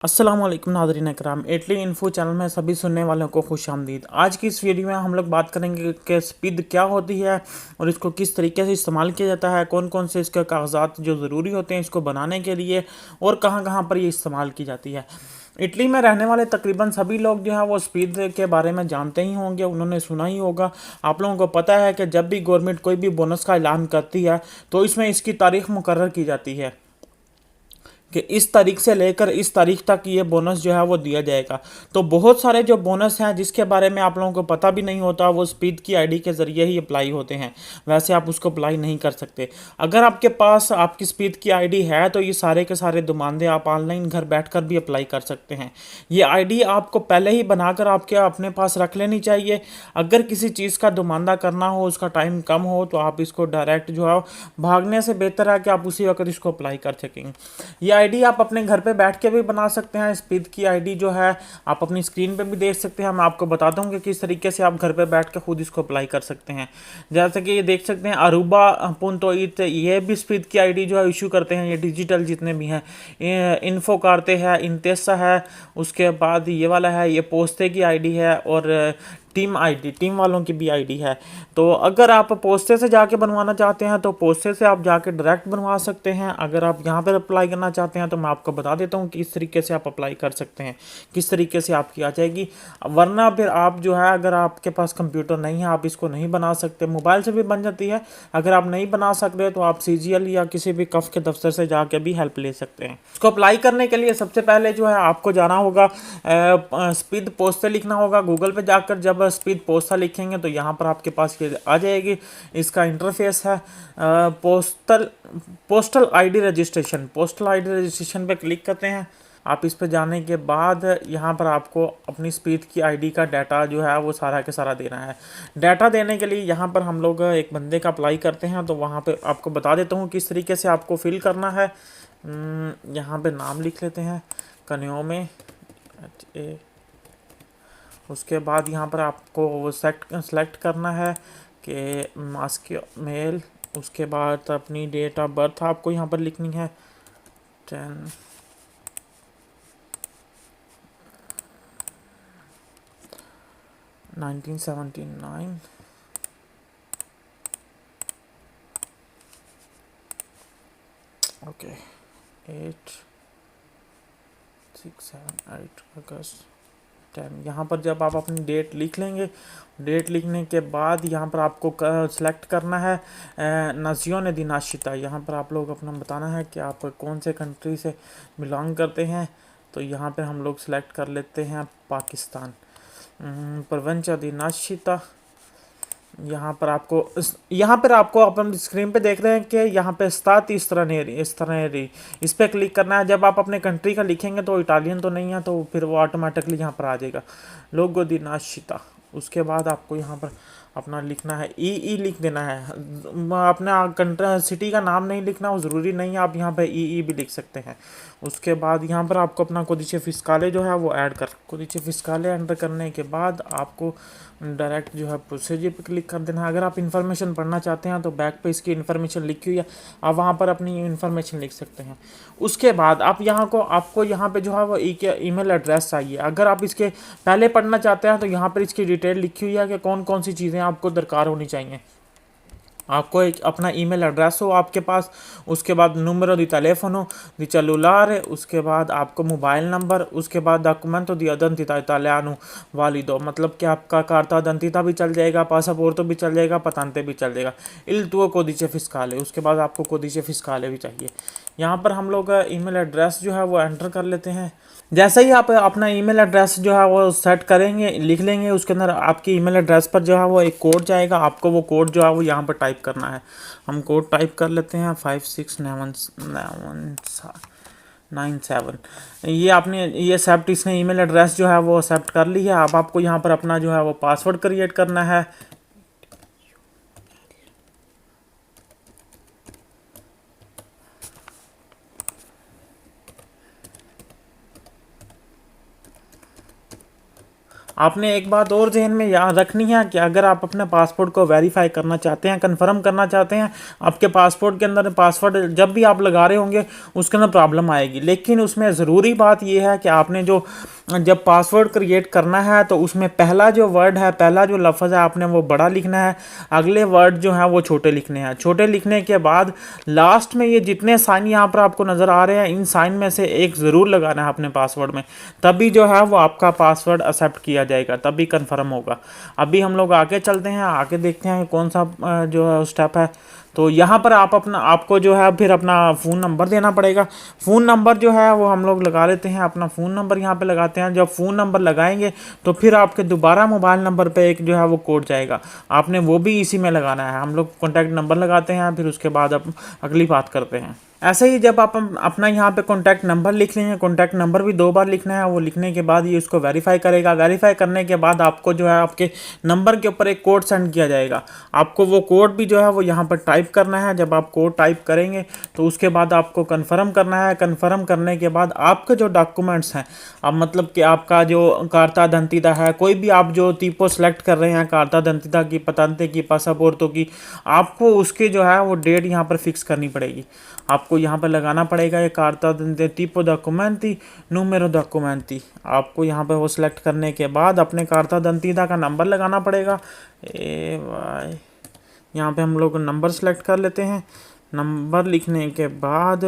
अस्सलाम वालेकुम नाज़रीन इकराम, इटली इन्फो चैनल में सभी सुनने वालों को खुश आमदीद। आज की इस वीडियो में हम लोग बात करेंगे कि स्पीड क्या होती है और इसको किस तरीके से इस्तेमाल किया जाता है, कौन कौन से इसके कागजात जो ज़रूरी होते हैं इसको बनाने के लिए और कहाँ कहाँ पर ये इस्तेमाल की जाती है। इटली में रहने वाले तकरीबन सभी लोग जो है वो स्पीड के बारे में जानते ही होंगे, उन्होंने सुना ही होगा। आप लोगों को पता है कि जब भी गवर्नमेंट कोई भी बोनस का ऐलान करती है तो इसमें इसकी तारीख मुकर्रर की जाती है कि इस तारीख से लेकर इस तारीख तक ये बोनस जो है वो दिया जाएगा। तो बहुत सारे जो बोनस हैं जिसके बारे में आप लोगों को पता भी नहीं होता, वो स्पीड की आईडी के ज़रिए ही अप्लाई होते हैं। वैसे आप उसको अप्लाई नहीं कर सकते। अगर आपके पास आपकी स्पीड की आईडी है तो ये सारे के सारे दुमानदे आप ऑनलाइन घर बैठकर भी अप्लाई कर सकते हैं। ये आईडी आपको पहले ही बनाकर आपके अपने पास रख लेनी चाहिए। अगर किसी चीज़ का दुमानदा करना हो, उसका टाइम कम हो, तो आप इसको डायरेक्ट जो है भागने से बेहतर है कि आप उसी वक्त इसको अप्लाई कर सकेंगे। ये आईडी आप अपने घर पे बैठ के भी बना सकते हैं। स्पीड की आईडी जो है आप अपनी स्क्रीन पे भी देख सकते हैं। मैं आपको बताता हूँ कि किस तरीके से आप घर पे बैठ के खुद इसको अप्लाई कर सकते हैं। जैसे कि ये देख सकते हैं अरूबा पुनतोइत, ये भी स्पीड की आईडी जो है इशू करते हैं। ये डिजिटल जितने भी हैं, इन्फो करते हैं, इंतेसा है, उसके बाद ये वाला है, ये पोस्ते की आईडी है और टीम आईडी, टीम वालों की भी आईडी है। तो अगर आप पोस्टे से जाके बनवाना चाहते हैं तो पोस्टे से आप जाके डायरेक्ट बनवा सकते हैं। अगर आप यहाँ पर अप्लाई करना चाहते हैं तो मैं आपको बता देता हूँ कि इस तरीके से आप अप्लाई कर सकते हैं, किस तरीके से आपकी आ जाएगी। वरना फिर आप जो है, अगर आपके पास कंप्यूटर नहीं है, आप इसको नहीं बना सकते। मोबाइल से भी बन जाती है। अगर आप नहीं बना सकते तो आप सीजीएल या किसी भी कफ के दफ्तर से जाके भी हेल्प ले सकते हैं। इसको अप्लाई करने के लिए सबसे पहले जो है आपको जाना होगा, स्पीड पोस्टे लिखना होगा गूगल पे जाकर। जब स्पीड पोस्टा लिखेंगे तो यहाँ पर आपके पास ये आ जाएगी। इसका इंटरफेस है postal ID registration. Postal ID registration पे क्लिक करते हैं। आप इस पर जाने के बाद यहाँ पर आपको अपनी स्पीड की आईडी का डाटा जो है वो सारा के सारा देना है। डाटा देने के लिए यहाँ पर हम लोग एक बंदे का अप्लाई करते हैं, तो वहाँ पे आपको बता देता हूँ किस तरीके से आपको फिल करना है। यहाँ पे नाम लिख लेते हैं कन्योमे HA। उसके बाद यहाँ पर आपको वो सेलेक्ट करना है कि मास्क मेल। उसके बाद अपनी डेट ऑफ बर्थ आपको यहाँ पर लिखनी है 10 1979। ओके, 8/6/7/8 10। यहाँ पर जब आप अपनी डेट लिख लेंगे, डेट लिखने के बाद यहाँ पर आपको सेलेक्ट करना है नाज़ियों दी नाशिता। यहाँ पर आप लोग अपना बताना है कि आप कौन से कंट्री से बिलोंग करते हैं। तो यहाँ पे हम लोग सेलेक्ट कर लेते हैं पाकिस्तान। प्रवंचा दी नाशिता। यहाँ पर आपको अपन स्क्रीन पे देख रहे हैं कि यहाँ पे स्तात इस तरह इस पर क्लिक करना है। जब आप अपने कंट्री का लिखेंगे तो इटालियन तो नहीं है, तो फिर वो ऑटोमेटिकली यहाँ पर आ जाएगा लोगो दी नाशिता। उसके बाद आपको यहाँ पर अपना लिखना है, ई लिख देना है। अपना कंट्री सिटी का नाम नहीं लिखना, वो ज़रूरी नहीं है, आप यहाँ पे ई भी लिख सकते हैं। उसके बाद यहाँ पर आपको अपना कोदिचे फिस्काले जो है वो ऐड कर कोदिचे फिस्काले एंटर करने के बाद आपको डायरेक्ट जो है प्रोसीजर पे क्लिक कर देना है। अगर आप इन्फॉर्मेशन पढ़ना चाहते हैं तो बैक पे इसकी इन्फॉर्मेशन लिखी हुई है, आप वहाँ पर अपनी इन्फॉर्मेशन लिख सकते हैं। उसके बाद आप आपको यहाँ पे जो है वो ईमेल एड्रेस चाहिए। अगर आप इसके पहले पढ़ना चाहते हैं तो यहाँ पर इसकी डिटेल लिखी हुई है कि कौन कौन सी चीज़ें आपको दरकार होनी चाहिए। आपको एक अपना ईमेल एड्रेस हो आपके पास, उसके बाद नंबर दी टेलीफोनो दी सेलुलर, उसके बाद आपको मोबाइल नंबर, उसके बाद डॉक्यूमेंट दी अदंतिता इतालियानो वालिदो, मतलब कि आपका कार्ता अदंतिता भी चल जाएगा, पासपोर्ट भी चल जाएगा, पतांते भी चल जाएगा। इल तुओ कोदिचे फिस्काले, उसके बाद आपको कोदिचे फिस्काले भी चाहिए। यहाँ पर हम लोग ईमेल एड्रेस जो है वो एंटर कर लेते हैं। जैसे ही आप अपना ईमेल एड्रेस जो है वो सेट करेंगे, लिख लेंगे, उसके अंदर आपकी ईमेल एड्रेस पर जो है वो एक कोड जाएगा। आपको वो कोड जो है वो यहाँ पर टाइप करना है। हम कोड टाइप कर लेते हैं 569797। ये आपने ये एक्सेप्ट, इसने ईमेल एड्रेस जो है वो एक्सेप्ट कर ली है। अब आपको यहाँ पर अपना जो है वो पासवर्ड क्रिएट करना है। आपने एक बात और जहन में याद रखनी है कि अगर आप अपने पासपोर्ट को वेरीफाई करना चाहते हैं, कंफर्म करना चाहते हैं, आपके पासपोर्ट के अंदर पासवर्ड जब भी आप लगा रहे होंगे उसके अंदर प्रॉब्लम आएगी। लेकिन उसमें ज़रूरी बात यह है कि आपने जब पासवर्ड क्रिएट करना है तो उसमें पहला जो वर्ड है, पहला जो लफ्ज़ है, आपने वो बड़ा लिखना है, अगले वर्ड जो है वो छोटे लिखने हैं। छोटे लिखने के बाद लास्ट में ये जितने साइन यहाँ पर आपको नज़र आ रहे हैं, इन साइन में से एक ज़रूर लगाना है अपने पासवर्ड में, तभी जो है वो आपका पासवर्ड एक्सेप्ट किया जाएगा, तभी कंफर्म होगा। अभी हम लोग आगे चलते हैं, आगे देखते हैं कौन सा जो है स्टेप है। तो यहाँ पर आपको जो है फिर अपना फ़ोन नंबर देना पड़ेगा। फ़ोन नंबर जो है वो हम लोग लगा लेते हैं, अपना फ़ोन नंबर यहाँ पे लगाते हैं। जब फ़ोन नंबर लगाएंगे तो फिर आपके दोबारा मोबाइल नंबर पे एक जो है वो कोड जाएगा, आपने वो भी इसी में लगाना है। हम लोग कॉन्टैक्ट नंबर लगाते हैं, फिर उसके बाद अब अगली बात करते हैं। ऐसे ही जब आप अपना यहाँ पे कॉन्टैक्ट नंबर लिख लेंगे, कॉन्टैक्ट नंबर भी 2 बार लिखना है, वो लिखने के बाद ये उसको वेरीफाई करेगा। वेरीफाई करने के बाद आपको जो है आपके नंबर के ऊपर एक कोड सेंड किया जाएगा, आपको वो कोड भी जो है वो यहाँ पर टाइप करना है। जब आप कोड टाइप करेंगे तो उसके बाद आपको कन्फर्म करना है। कन्फर्म करने के बाद आपके जो डॉक्यूमेंट्स हैं, अब मतलब कि आपका जो कार्ता दंतिदा है, कोई भी आप जो tipo सेलेक्ट कर रहे हैं, कार्ता दंतिदा की, पतांते की, पासापोर्टो की, आपको उसके जो है वो डेट यहाँ पर फिक्स करनी पड़ेगी। आपको यहाँ पर लगाना पड़ेगा ये कार्ता दंते tipo documenti numero documenti। आपको यहाँ पर वो सिलेक्ट करने के बाद अपने कार्ता दंतिदा का नंबर लगाना पड़ेगा। यहाँ पे हम लोग नंबर सेलेक्ट कर लेते हैं। नंबर लिखने के बाद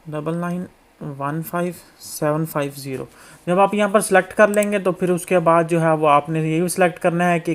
9915 जब आप यहाँ पर सेलेक्ट कर लेंगे तो फिर उसके बाद जो है वो आपने ये भी सिलेक्ट करना है कि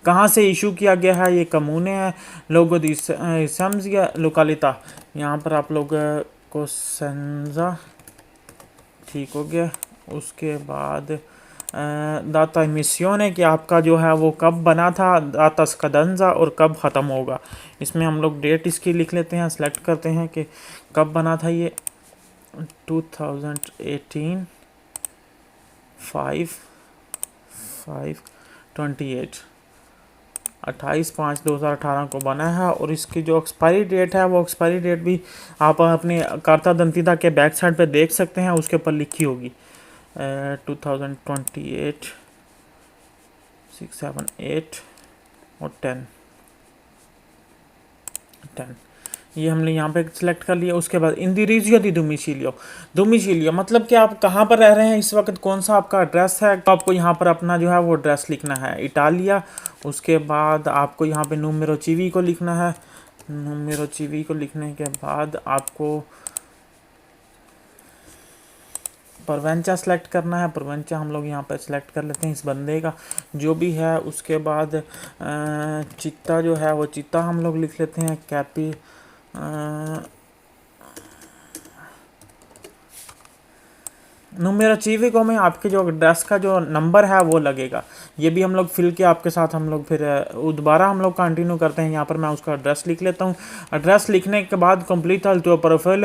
कहाँ से इशू किया गया है। ये कमूने हैं, लोगो दी समझिए लोकालिता, यहाँ पर आप लोग को सेंजा ठीक हो गया। उसके बाद दाता मिसियोन है कि आपका जो है वो कब बना था, दाता स्कदंजा, और कब ख़त्म होगा। इसमें हम लोग डेट इसकी लिख लेते हैं, सेलेक्ट करते हैं कि कब बना था ये 2018 5/5/28 28/5/2018 को बना है। और इसकी जो एक्सपायरी डेट है वो एक्सपायरी डेट भी आप अपने कार्ता दंतिदा के बैक साइड पे देख सकते हैं, उसके ऊपर लिखी होगी 2028 6 7 8 और 10 ये हमने यहाँ पे सिलेक्ट कर लिया। उसके बाद इंदिरिजियो दी डोमिसिलियो मतलब कि आप कहाँ पर रह रहे हैं इस वक्त, कौन सा आपका एड्रेस है, तो आपको यहाँ पर अपना जो है वो एड्रेस लिखना है, इटालिया। उसके बाद आपको यहाँ पे नूमेरो चीवी को लिखना है। नूमेरो चीवी को लिखने के बाद आपको परवेंचा सेलेक्ट करना है। परवेंचा हम लोग यहाँ पर सिलेक्ट कर लेते हैं इस बंदे का जो भी है। उसके बाद चित्ता जो है वो चित्ता हम लोग लिख लेते हैं, कैपी नूमेरो चीवी में आपके जो एड्रेस का जो नंबर है वो लगेगा। ये भी हम लोग फिल के आपके साथ हम लोग फिर दोबारा हम लोग कंटिन्यू करते हैं। यहाँ पर मैं उसका एड्रेस लिख लेता हूँ। एड्रेस लिखने के बाद कंप्लीट तो प्रोफाइल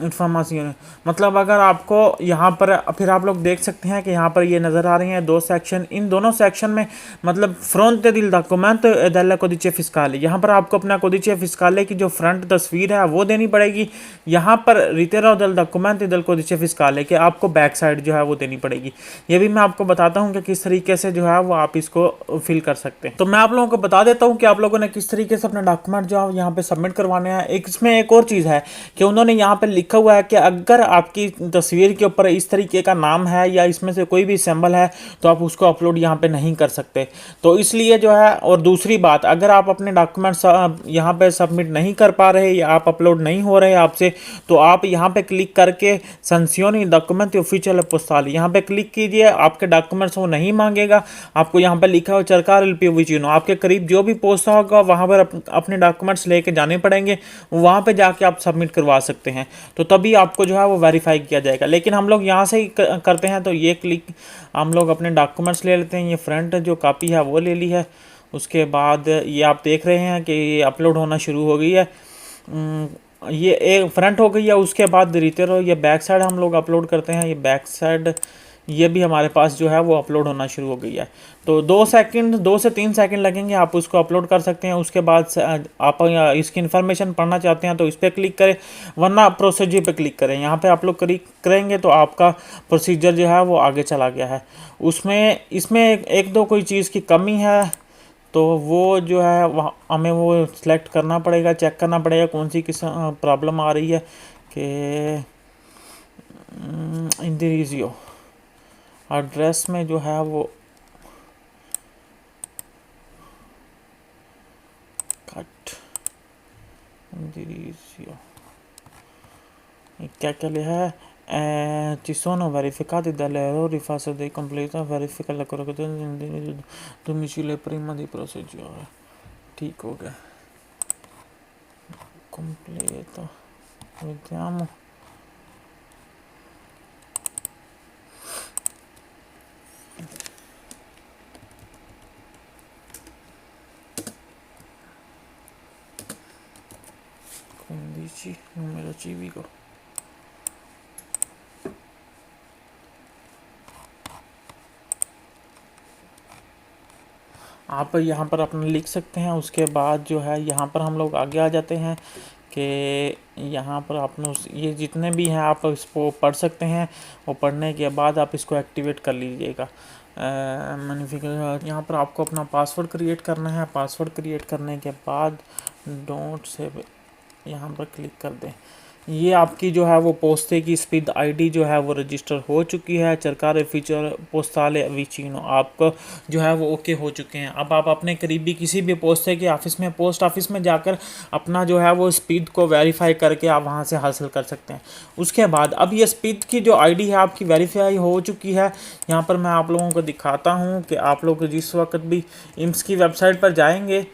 इंफॉर्मेशन, मतलब अगर आपको यहाँ पर फिर आप लोग देख सकते हैं कि यहाँ पर ये नज़र आ रही हैं 2 सेक्शन। इन दोनों सेक्शन में मतलब फ्रंट दिल डॉक्यूमेंट दल्ला कोडिचे फिस्काले, यहाँ पर आपको अपना कोडिचे फिस्काले की जो फ्रंट तस्वीर है वो देनी पड़ेगी। यहाँ पर रितेरा दल डॉक्यूमेंट दल कोडिचे फिस्काले कि आपको बैक साइड जो है वो देनी पड़ेगी। ये भी मैं आपको बताता हूँ कि किस तरीके से जो है वो आप इसको फिल कर सकते हैं। तो मैं आप लोगों को बता देता हूँ कि आप लोगों ने किस तरीके से अपने डॉक्यूमेंट जो है यहाँ पे सबमिट करवाने हैं। इसमें एक और चीज़ है कि उन्होंने यहाँ पे लिखा हुआ है कि अगर आपकी तस्वीर के ऊपर इस तरीके का नाम है या इसमें से कोई भी सिंबल है तो आप उसको अपलोड यहाँ पे नहीं कर सकते। तो इसलिए जो है, और दूसरी बात, अगर आप अपने डॉक्यूमेंट्स यहाँ पे सबमिट नहीं कर पा रहे या आप अपलोड नहीं हो रहे आपसे, तो आप यहाँ पे क्लिक करके संसियोनी डॉक्यूमेंट ऑफिशियल पोस्टाल यहाँ पे क्लिक कीजिए। आपके डॉक्यूमेंट्स वो नहीं मांगेगा। आपको यहाँ पे लिखा हो चरकार एलपीविचिनो, आपके करीब जो भी पोस्ट होगा वहाँ पर अपने डॉक्यूमेंट्स लेके जाने पड़ेंगे, वहाँ पे जाके आप सबमिट करवा सकते हैं। तो तभी आपको जो है वो वेरीफाई किया जाएगा। लेकिन हम लोग यहाँ से ही करते हैं। तो ये क्लिक हम लोग अपने डॉक्यूमेंट्स ले लेते हैं। ये फ्रंट जो कॉपी है वो ले ली है। उसके बाद ये आप देख रहे हैं कि ये अपलोड होना शुरू हो गई है। ये एक फ्रंट हो गई है। उसके बाद रितेरो ये बैक साइड हम लोग अपलोड करते हैं। ये बैक साइड ये भी हमारे पास जो है वो अपलोड होना शुरू हो गई है। तो 2 से 3 सेकंड लगेंगे, आप उसको अपलोड कर सकते हैं। उसके बाद आप इसकी इन्फॉर्मेशन पढ़ना चाहते हैं तो इस पर क्लिक करें, वरना प्रोसीजर पे क्लिक करें। यहाँ पे आप लोग क्लिक करेंगे तो आपका प्रोसीजर जो है वो आगे चला गया है। उसमें इसमें एक दो कोई चीज़ की कमी है, तो वो जो है वहाँ हमें वो सिलेक्ट करना पड़ेगा, चेक करना पड़ेगा कौन सी किस प्रॉब्लम आ रही है। कि इंडिरिजियो एड्रेस में जो है वो कट इंडिरिजियो क्या क्या लिखा है, ci sono verificati dalle errori fase di completa verifica la correzione del domicilio prima di procedere। ठीक हो गया, completo, vediamo। numero civico। आप यहाँ पर अपना लिख सकते हैं। उसके बाद जो है यहाँ पर हम लोग आगे आ जाते हैं कि यहाँ पर आपने ये जितने भी हैं आप इसको पढ़ सकते हैं, और पढ़ने के बाद आप इसको एक्टिवेट कर लीजिएगा। यहाँ पर आपको अपना पासवर्ड क्रिएट करना है। पासवर्ड क्रिएट करने के बाद डोंट सेव यहाँ पर क्लिक कर दें। ये आपकी जो है वो पोस्ते की स्पीड आईडी जो है वो रजिस्टर हो चुकी है। सरकारी फीचर पोस्ताले विचिनो आपको जो है वो ओके हो चुके हैं। अब आप अपने करीबी किसी भी पोस्ते के ऑफिस में, पोस्ट ऑफिस में जाकर अपना जो है वो स्पीड को वेरीफाई करके आप वहां से हासिल कर सकते हैं। उसके बाद अब ये स्पीड की जो आईडी है आपकी वेरीफाई हो चुकी है। यहाँ पर मैं आप लोगों को दिखाता हूँ कि आप लोग जिस वक्त भी इम्स की वेबसाइट पर जाएंगे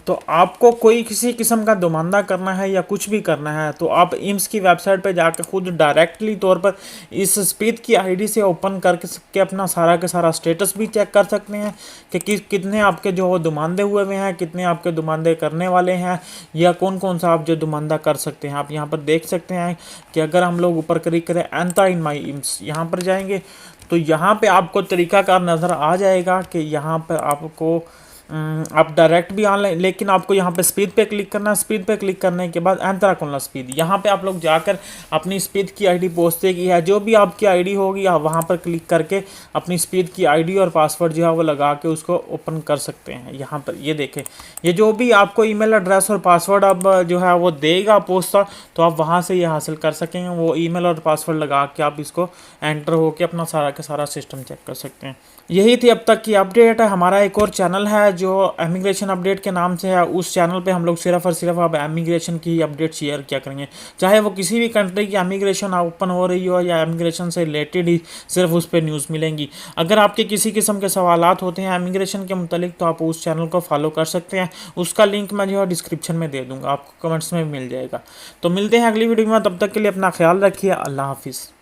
तो आपको कोई किसी किस्म का दुमानदा करना है या कुछ भी करना है तो आप इम्स की वेबसाइट पर जाकर खुद डायरेक्टली तौर पर इस स्पीड की आईडी से ओपन करके अपना सारा का सारा स्टेटस भी चेक कर सकते हैं कि कितने आपके जो दुमानदे हुए हैं, कितने आपके दुमानदे करने वाले हैं, या कौन कौन सा आप जो दुमानदा कर सकते हैं। आप यहाँ पर देख सकते हैं कि अगर हम लोग ऊपर क्लिक करें एंटर इन माई इम्स, यहाँ पर जाएंगे तो यहाँ पर आपको तरीकाकार नज़र आ जाएगा कि यहाँ पर आपको आप डायरेक्ट भी ऑनलाइन, लेकिन आपको यहाँ पे स्पीड पे क्लिक करना है। स्पीड पे क्लिक करने के बाद एंटर करना स्पीड, यहाँ पे आप लोग जाकर अपनी स्पीड की आईडी पोस्टे की है, जो भी आपकी आईडी होगी आप वहाँ पर क्लिक करके अपनी स्पीड की आईडी और पासवर्ड जो है वो लगा के उसको ओपन कर सकते हैं। यहाँ पर ये देखें, ये जो भी आपको ईमेल एड्रेस और पासवर्ड अब जो है वो देगा पोस्टर, तो आप वहाँ से ये हासिल कर सकेंगे। वो ईमेल और पासवर्ड लगा के आप इसको एंटर होके अपना सारा का सारा सिस्टम चेक कर सकते हैं। यही थी अब तक की अपडेट है। हमारा एक और चैनल है जो इमिग्रेशन अपडेट के नाम से है। उस चैनल पे हम लोग सिर्फ और सिर्फ अब इमिग्रेशन की अपडेट शेयर किया करेंगे, चाहे वो किसी भी कंट्री की इमिग्रेशन ओपन हो रही हो या इमिग्रेशन से रिलेटेड ही सिर्फ उस पर न्यूज़ मिलेंगी। अगर आपके किसी किस्म के सवालात होते हैं इमिग्रेशन के मुतालिक तो आप उस चैनल को फॉलो कर सकते हैं। उसका लिंक मैं जो है डिस्क्रिप्शन में दे दूँगा, आपको कमेंट्स में मिल जाएगा। तो मिलते हैं अगली वीडियो में, तब तक के लिए अपना ख्याल रखिए। अल्लाह हाफिज़।